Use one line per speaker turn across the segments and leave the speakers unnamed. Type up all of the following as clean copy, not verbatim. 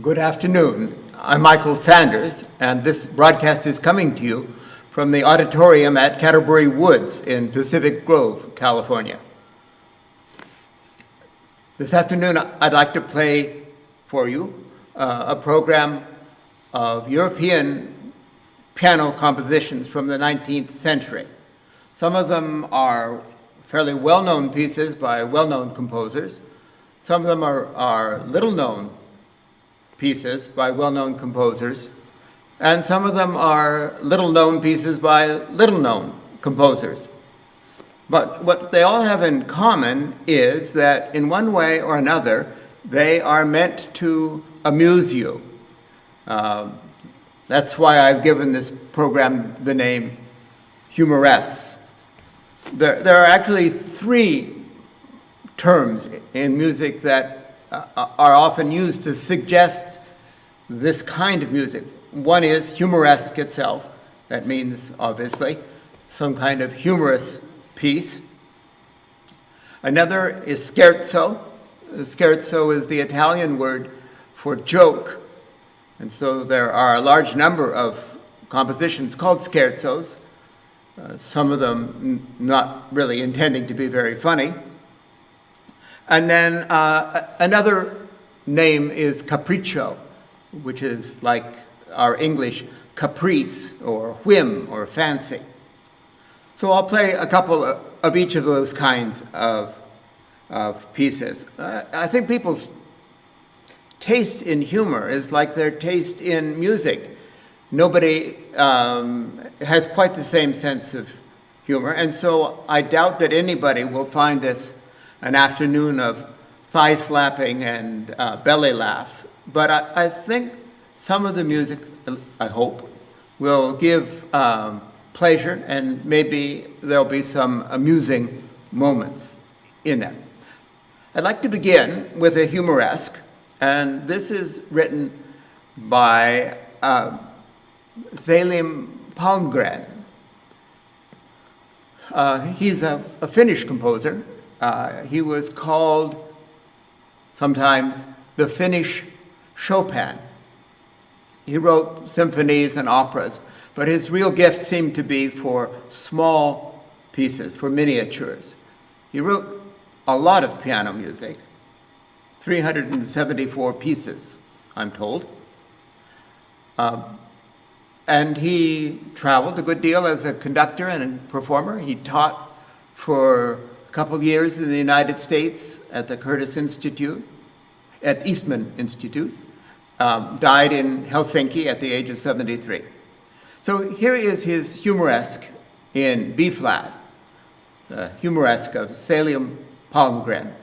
Good afternoon. I'm Michael Sanders, and this broadcast is coming to you from the auditorium at Canterbury Woods in Pacific Grove, California. This afternoon, I'd like to play for you a program of European piano compositions from the 19th century. Some of them are fairly well-known pieces by well-known composers. Some of them are little-known pieces by well-known composers, and some of them are little-known pieces by little-known composers. But what they all have in common is that in one way or another, they are meant to amuse you. That's why I've given this program the name Humoresque. There are actually three terms in music that are often used to suggest this kind of music. One is humoresque itself. That means, obviously, some kind of humorous piece. Another is scherzo. Scherzo is the Italian word for joke. And so there are a large number of compositions called scherzos, some of them not really intending to be very funny. And then another name is capriccio, which is like our English caprice or whim or fancy. So I'll play a couple of each of those kinds of pieces. I think people's taste in humor is like their taste in music. Nobody has quite the same sense of humor, and so I doubt that anybody will find this an afternoon of thigh slapping and belly laughs. But I think some of the music, I hope, will give pleasure, and maybe there'll be some amusing moments in that. I'd like to begin with a humoresque, and this is written by Selim Palmgren. He's a Finnish composer. He was called sometimes the Finnish Chopin. He wrote symphonies and operas, but his real gift seemed to be for small pieces, for miniatures. He wrote a lot of piano music, 374 pieces, I'm told. And he traveled a good deal as a conductor and a performer. He taught for a couple of years in the United States at the Curtis Institute, at Eastman Institute, died in Helsinki at the age of 73. So here is his humoresque in B-flat, the humoresque of Selim Palmgren.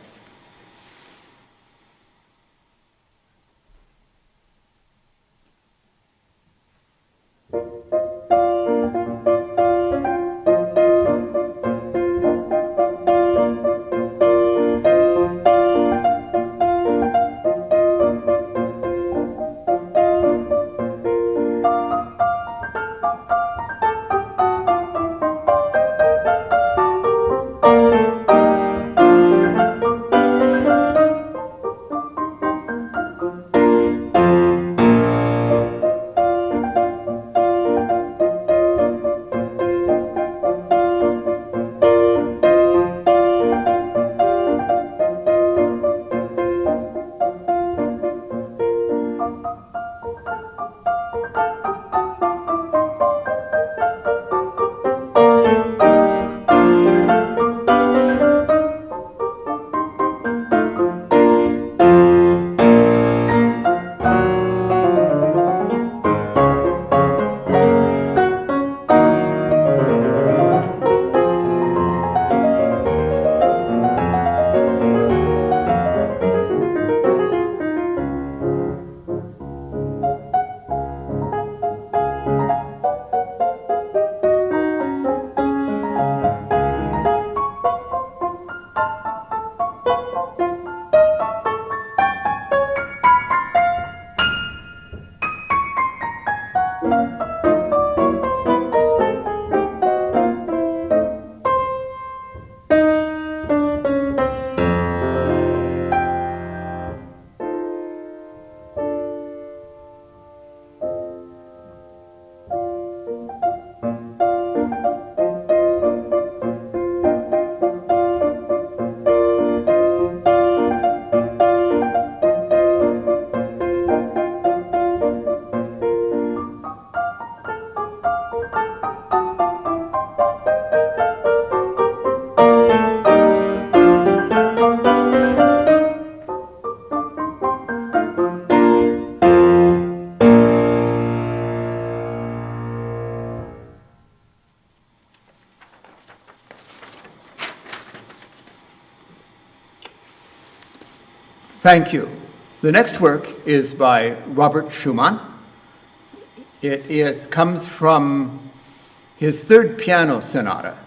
Thank you. The next work is by Robert Schumann. Comes from his third piano sonata.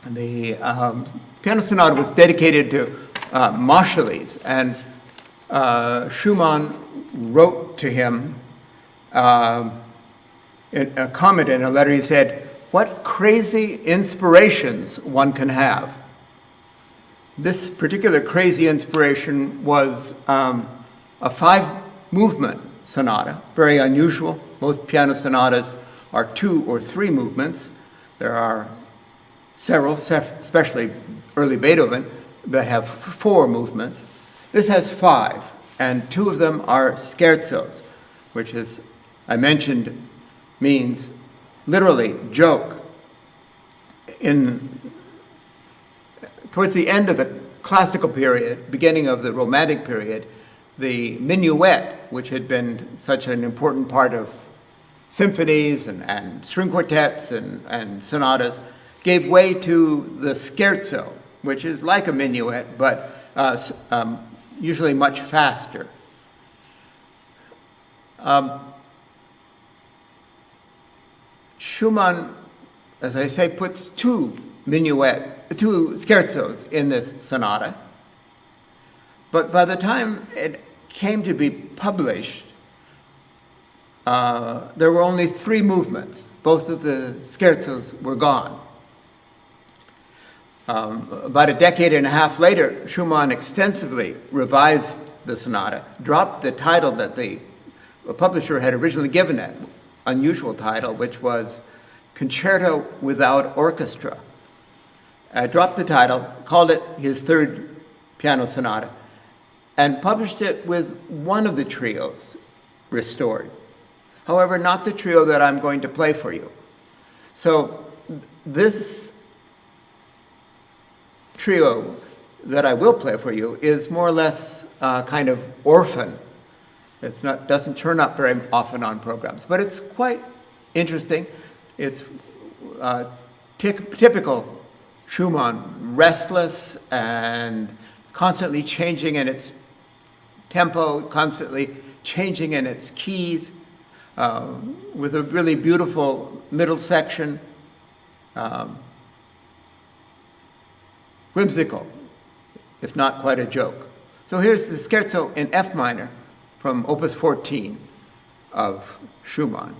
The piano sonata was dedicated to Moscheles, and Schumann wrote to him a comment in a letter. He said, "What crazy inspirations one can have." This particular crazy inspiration was a 5-movement sonata, very unusual. Most piano sonatas are 2 or 3 movements. There are several, especially early Beethoven, that have 4 movements. This has 5, and 2 of them are scherzos, which, as I mentioned, means literally joke. Towards the end of the classical period, beginning of the Romantic period, the minuet, which had been such an important part of symphonies and string quartets and sonatas, gave way to the scherzo, which is like a minuet, but usually much faster. Schumann, as I say, puts 2 scherzos in this sonata. But by the time it came to be published, there were only 3 movements. Both of the scherzos were gone. About a decade and a half later, Schumann extensively revised the sonata, dropped the title that the publisher had originally given it, unusual title, which was Concerto Without Orchestra. Dropped the title, called it his third piano sonata, and published it with one of the trios restored. However, not the trio that I'm going to play for you. So this trio that I will play for you is more or less kind of orphan. Doesn't turn up very often on programs, but it's quite interesting. It's typical Schumann, restless and constantly changing in its tempo, constantly changing in its keys, with a really beautiful middle section, whimsical, if not quite a joke. So here's the scherzo in F minor from Opus 14 of Schumann.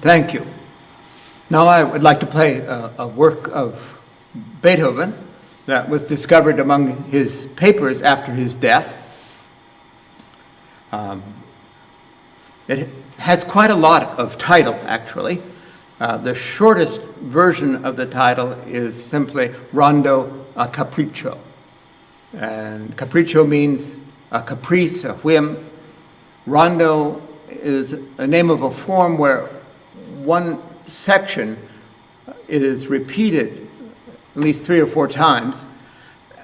Thank you. Now I would like to play a work of Beethoven that was discovered among his papers after his death. It has quite a lot of title, actually. The shortest version of the title is simply Rondo a Capriccio. And capriccio means a caprice, a whim. Rondo is a name of a form where one section is repeated at least 3 or 4 times,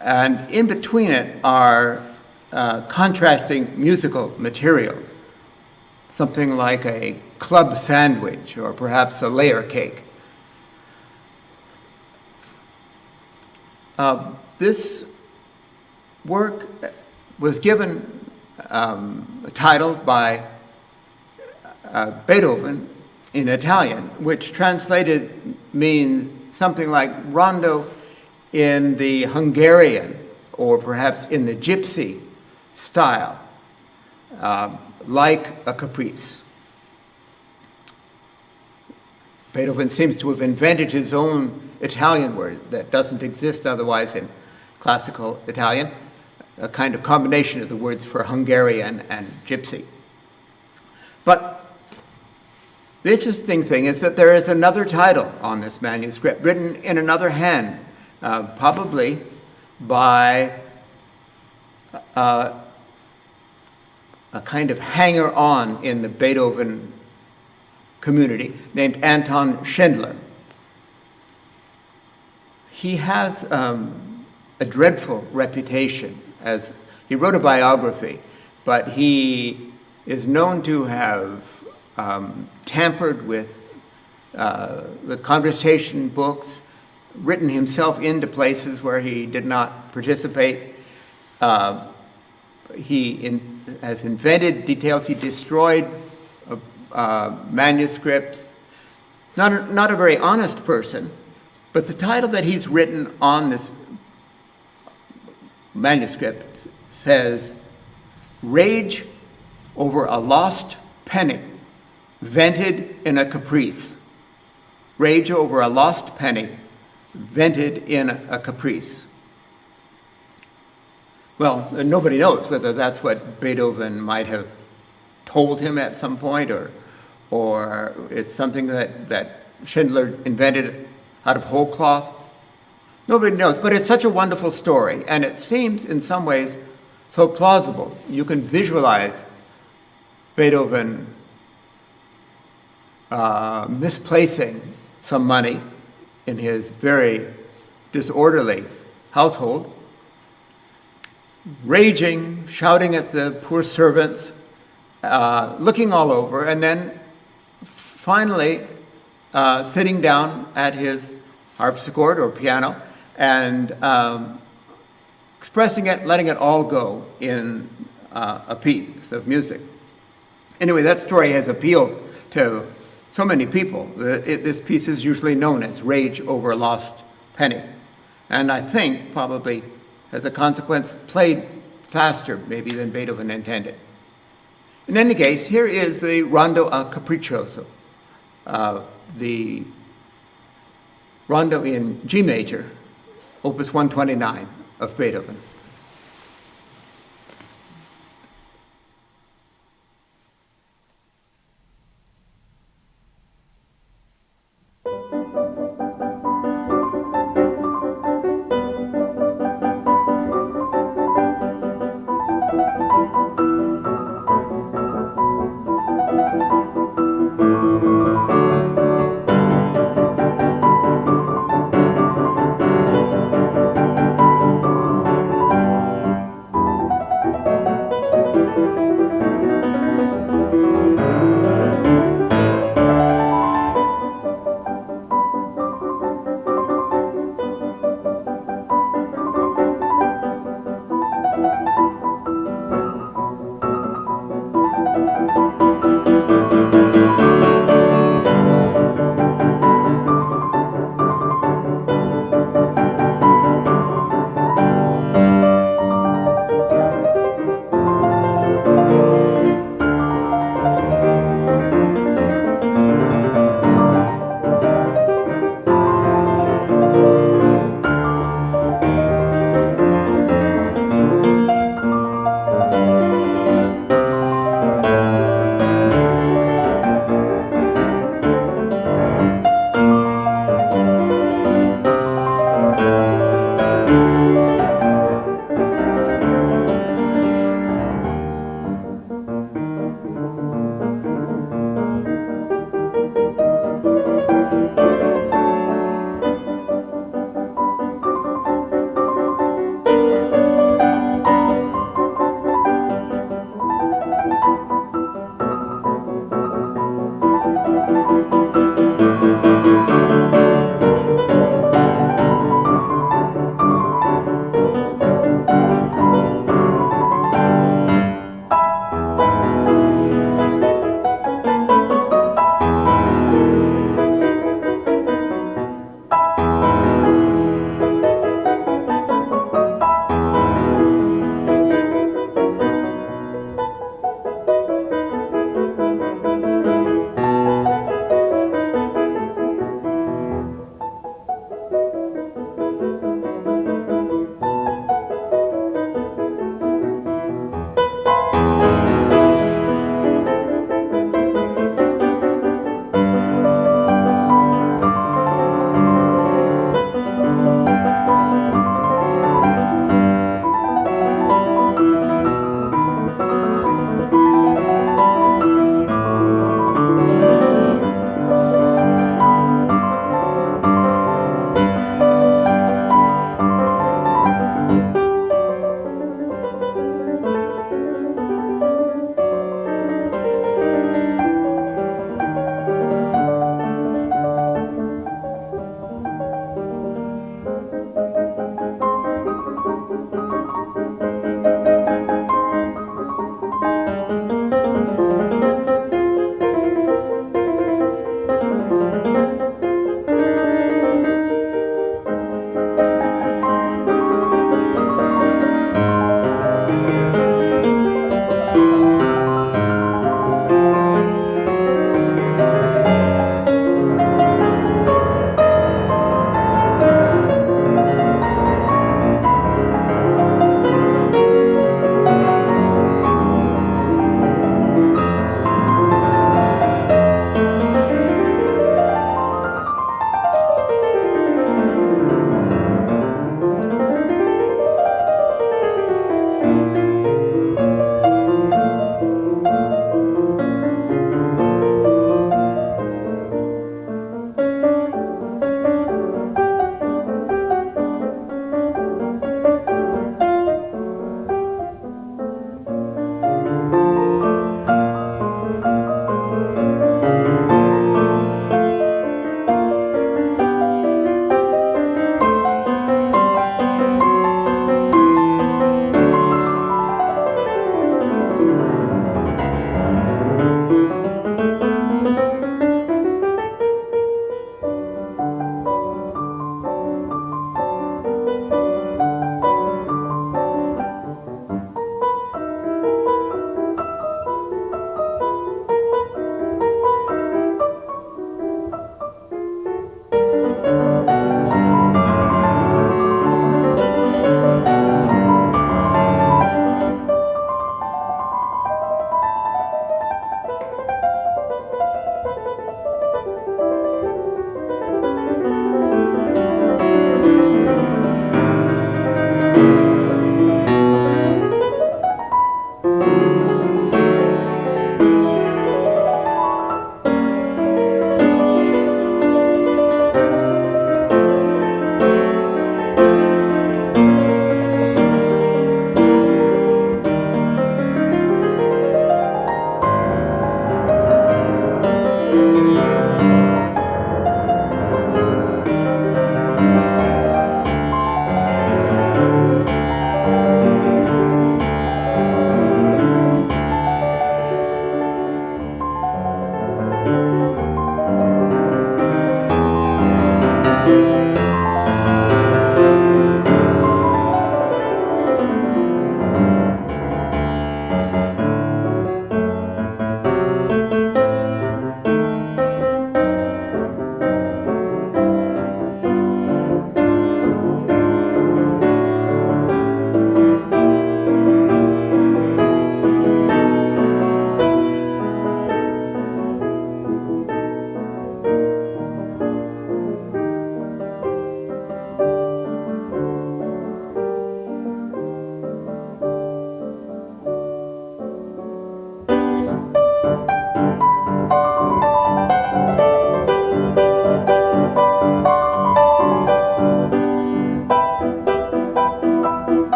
and in between it are contrasting musical materials, something like a club sandwich or perhaps a layer cake. This work was given a title by Beethoven in Italian, which translated means something like rondo in the Hungarian or perhaps in the gypsy style, like a caprice. Beethoven seems to have invented his own Italian word that doesn't exist otherwise in classical Italian, a kind of combination of the words for Hungarian and gypsy. But the interesting thing is that there is another title on this manuscript, written in another hand, probably by a kind of hanger-on in the Beethoven community named Anton Schindler. He has a dreadful reputation, as he wrote a biography, but he is known to have tampered with the conversation books, written himself into places where he did not participate. He has invented details. He destroyed manuscripts. Not a very honest person, but the title that he's written on this manuscript says, "Rage over a lost penny, vented in a caprice." Rage over a lost penny, vented in a caprice. Well, nobody knows whether that's what Beethoven might have told him at some point, or it's something that Schindler invented out of whole cloth. Nobody knows, but it's such a wonderful story, and it seems in some ways so plausible. You can visualize Beethoven misplacing some money in his very disorderly household, raging, shouting at the poor servants, looking all over, and then finally sitting down at his harpsichord or piano and expressing it, letting it all go in a piece of music. Anyway, that story has appealed to so many people. This piece is usually known as Rage Over a Lost Penny, and I think probably as a consequence played faster maybe than Beethoven intended. In any case, here is the Rondo a Capriccioso, the Rondo in G major, opus 129 of Beethoven.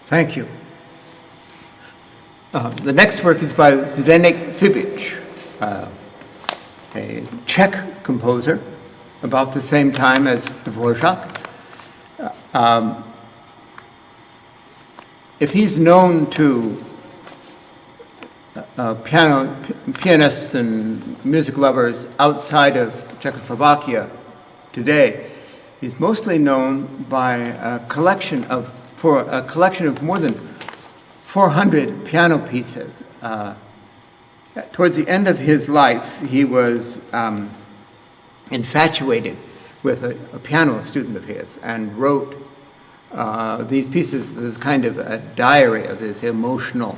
Thank you. The next work is by Zdeněk Fibič, a Czech composer, about the same time as Dvorak. If he's known to pianists and music lovers outside of Czechoslovakia today, he's mostly known by a collection of more than 400 piano pieces. Towards the end of his life, he was infatuated with a piano student of his and wrote these pieces as kind of a diary of his emotional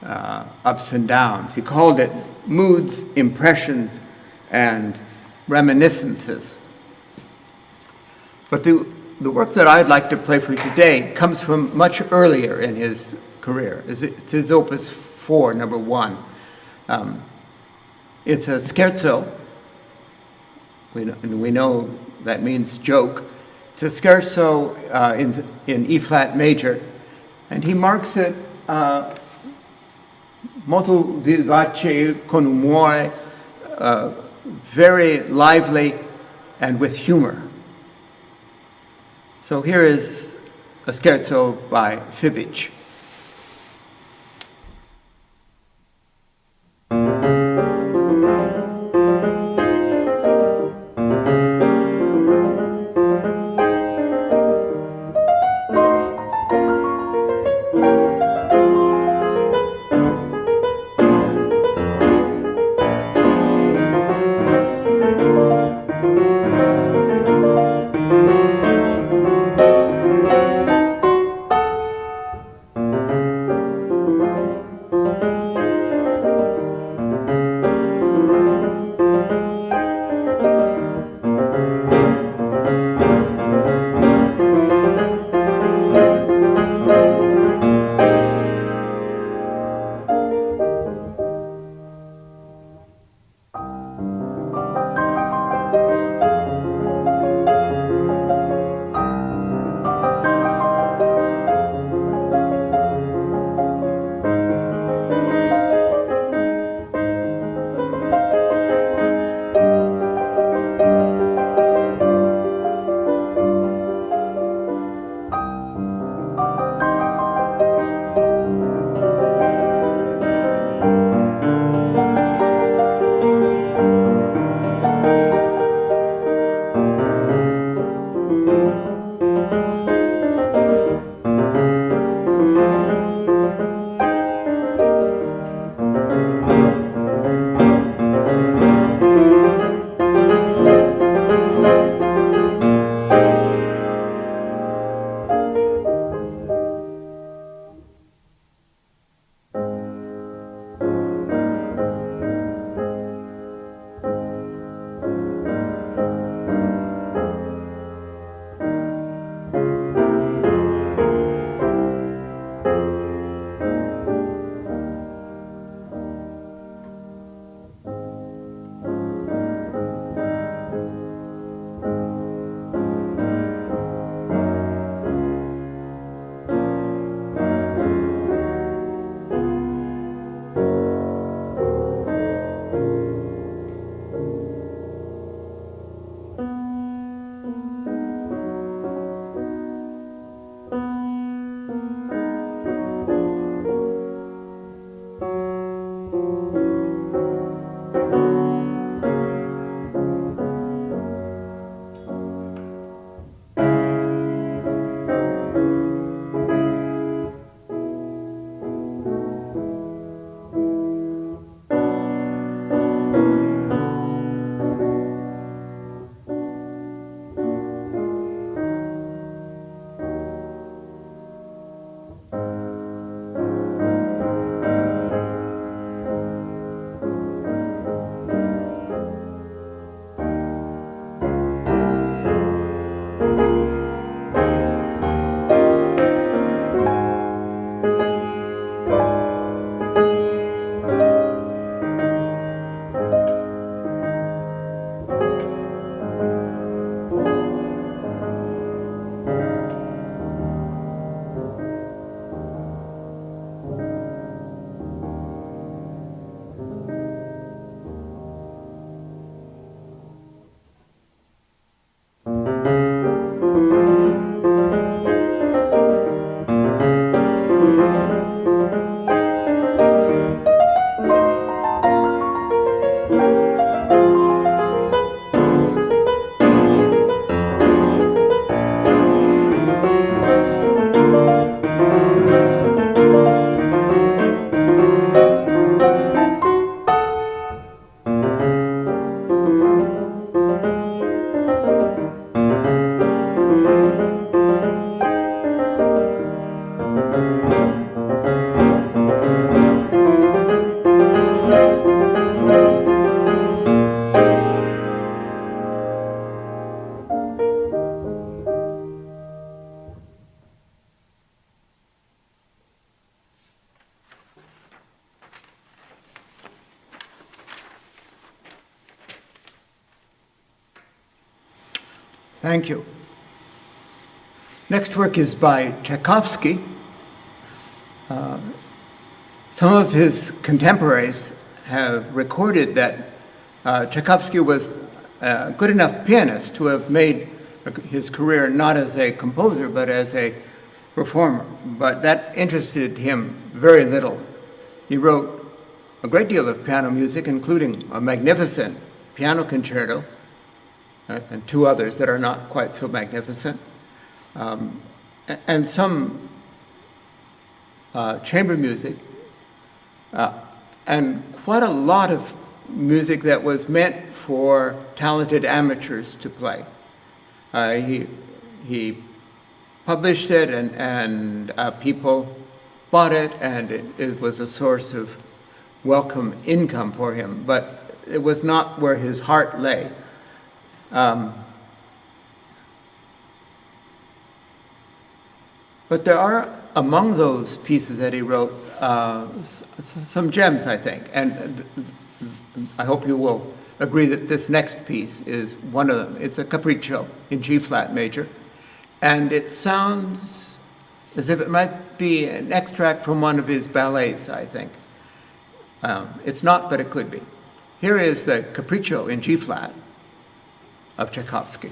ups and downs. He called it Moods, Impressions, and Reminiscences. But the work that I'd like to play for you today comes from much earlier in his career. It's his Opus 4, number 1. It's a scherzo. We know that means joke. It's a scherzo in E-flat major, and he marks it molto vivace, con umore, very lively and with humor. So here is a scherzo by Fibič. Thank you. Next work is by Tchaikovsky. Some of his contemporaries have recorded that Tchaikovsky was a good enough pianist to have made his career not as a composer but as a performer. But that interested him very little. He wrote a great deal of piano music, including a magnificent piano concerto and two others that are not quite so magnificent, and some chamber music, and quite a lot of music that was meant for talented amateurs to play. He published it, and people bought it, and it was a source of welcome income for him, but it was not where his heart lay. But there are, among those pieces that he wrote, some gems, I think, and I hope you will agree that this next piece is one of them. It's a capriccio in G-flat major, and it sounds as if it might be an extract from one of his ballets, I think. It's not, but it could be. Here is the capriccio in G-flat of Tchaikovsky.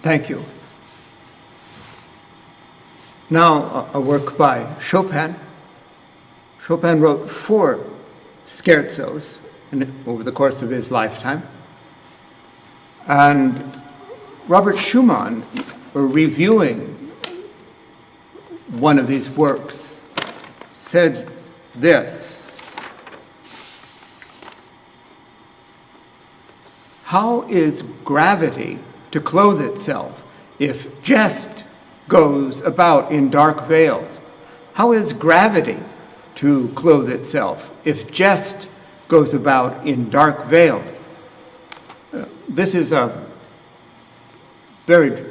Thank you. Now, a work by Chopin. Chopin wrote 4 scherzos over the course of his lifetime. And Robert Schumann, reviewing one of these works, said this: "How is gravity to clothe itself if jest goes about in dark veils? How is gravity to clothe itself if jest goes about in dark veils?" This is a very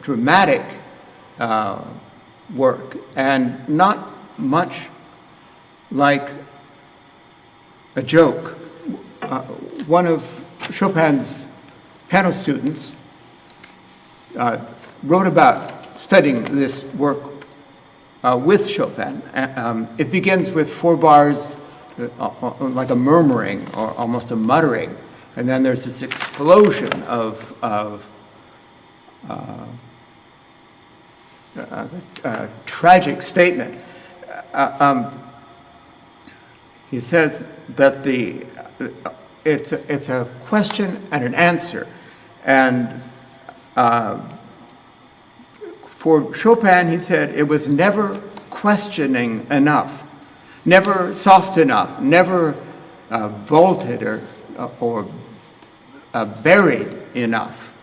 dramatic work, and not much like a joke. One of Chopin's piano students wrote about studying this work with Chopin. It begins with 4 bars, like a murmuring or almost a muttering, and then there's this explosion of tragic statement. He says that it's a question and an answer, and for Chopin, he said, it was never questioning enough, never soft enough, never vaulted or buried enough.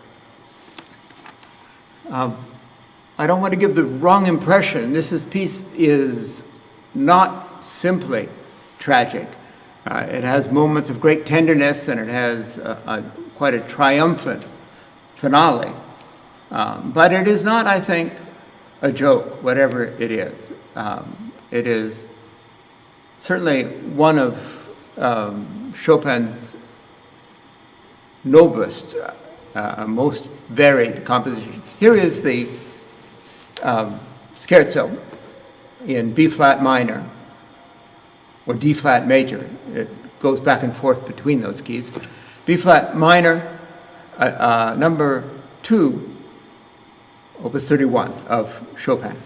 I don't want to give the wrong impression. This piece is not simply tragic. It has moments of great tenderness, and it has quite a triumphant finale. But it is not, I think, a joke, whatever it is. It is certainly one of Chopin's noblest, most varied compositions. Here is the scherzo in B-flat minor, or D-flat major. It goes back and forth between those keys. B-flat minor, number 2, Opus 31 of Chopin.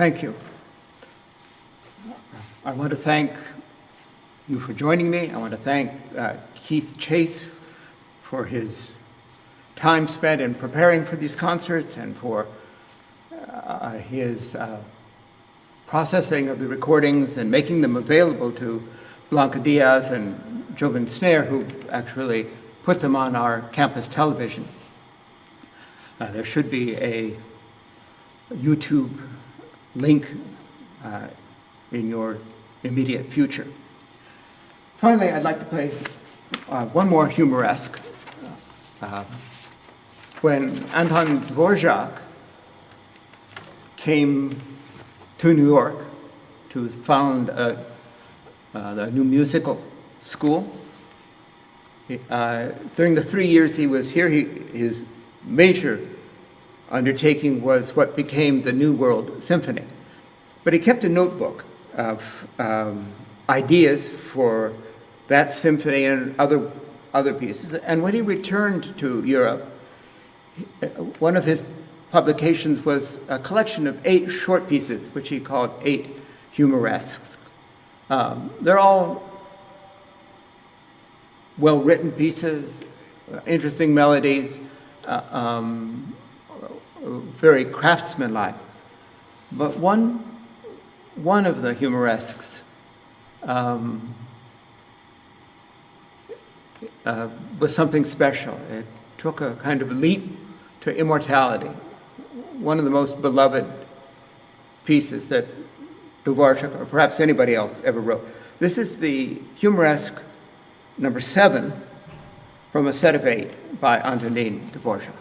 Thank you. I want to thank you for joining me. I want to thank Keith Chase for his time spent in preparing for these concerts and for his processing of the recordings and making them available to Blanca Diaz and Jovan Snare, who actually put them on our campus television. There should be a YouTube link in your immediate future. Finally, I'd like to play one more humoresque. When Anton Dvorak came to New York to found the new musical school, during the 3 years he was here, his major undertaking was what became the New World Symphony. But he kept a notebook of ideas for that symphony and other pieces. And when he returned to Europe, one of his publications was a collection of 8 short pieces, which he called 8 humoresques. They're all well-written pieces, interesting melodies, very craftsmanlike. But one of the humoresques was something special. It took a kind of leap to immortality, one of the most beloved pieces that Dvorak, or perhaps anybody else, ever wrote. This is the humoresque number 7 from a set of 8 by Antonin Dvorak.